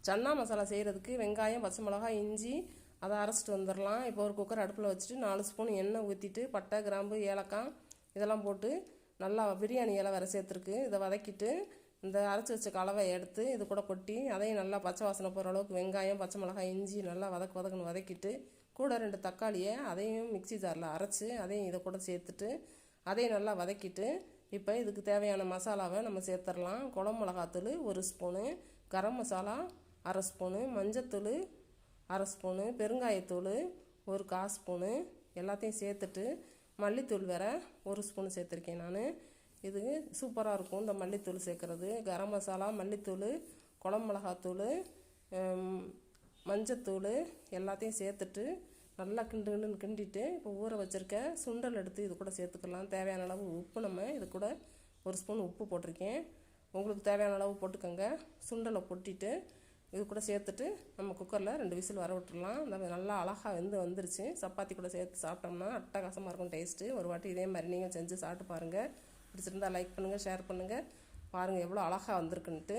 சன்னா மசாலா செய்கிறதுக்கு வெங்காயம், பச்சை மிளகாய், இஞ்சி அதை அரைச்சிட்டு வந்துடலாம். இப்போ ஒரு குக்கர் அடுப்பில் வச்சுட்டு 4 ஸ்பூன் எண்ணெய் ஊற்றிட்டு பட்டை, கிராம்பு, ஏலக்காய் இதெல்லாம் போட்டு நல்லா பிரியாணி இலை வேறு சேர்த்துருக்கு. இதை வதக்கிட்டு இந்த அரைச்சி வச்ச கலவை எடுத்து இது கூட கொட்டி அதையும் நல்லா பச்சை வாசனை போகிற அளவுக்கு வெங்காயம், பச்சை மிளகாய், இஞ்சி நல்லா வதக்குன்னு வதக்கிட்டு கூட 2 தக்காளியை அதையும் மிக்சி ஜாரில் அரைச்சி அதையும் இதை கூட சேர்த்துட்டு அதையும் நல்லா வதக்கிட்டு இப்போ இதுக்கு தேவையான மசாலாவை நம்ம சேர்த்துடலாம். குழம்பு மிளகாத்தூள் 1 ஸ்பூனு, கரம் மசாலா 1/2 ஸ்பூனு, மஞ்சத்தூள் 1/2 ஸ்பூனு, பெருங்காயத்தூள் 1/4 ஸ்பூனு எல்லாத்தையும் சேர்த்துட்டு மல்லித்தூள் வேறு 1 ஸ்பூன் சேர்த்துருக்கேன் நான். இது சூப்பராக இருக்கும் இந்த மல்லித்தூள் சேர்க்குறது. கரம் மசாலா, மல்லித்தூள், குழம்பு மிளகாத்தூள், மஞ்சத்தூள் எல்லாத்தையும் சேர்த்துட்டு நல்லா கிண்டிட்டு இப்போ ஊற வச்சுருக்க சுண்டல் எடுத்து இது கூட சேர்த்துக்கலாம். தேவையான அளவு உப்பு நம்ம இது கூட 1 ஸ்பூன் உப்பு போட்டிருக்கேன். உங்களுக்கு தேவையான அளவு போட்டுக்கோங்க. சுண்டலை கொட்டிட்டு இது கூட சேர்த்துட்டு நம்ம குக்கரில் 2 விசில் வர விட்டுடலாம். நல்லா அழகாக வந்துருச்சு. சப்பாத்தி கூட சேர்த்து சாப்பிட்டோம்னா அட்டகாசமாக இருக்கும் டேஸ்ட்டு. ஒரு வாட்டி இதே மாதிரி நீங்கள் செஞ்சு சாப்பிட்டு பாருங்கள். பிடிச்சிருந்தா லைக் பண்ணுங்கள், ஷேர் பண்ணுங்கள். பாருங்கள் எவ்வளோ அழகாக வந்திருக்குன்ட்டு.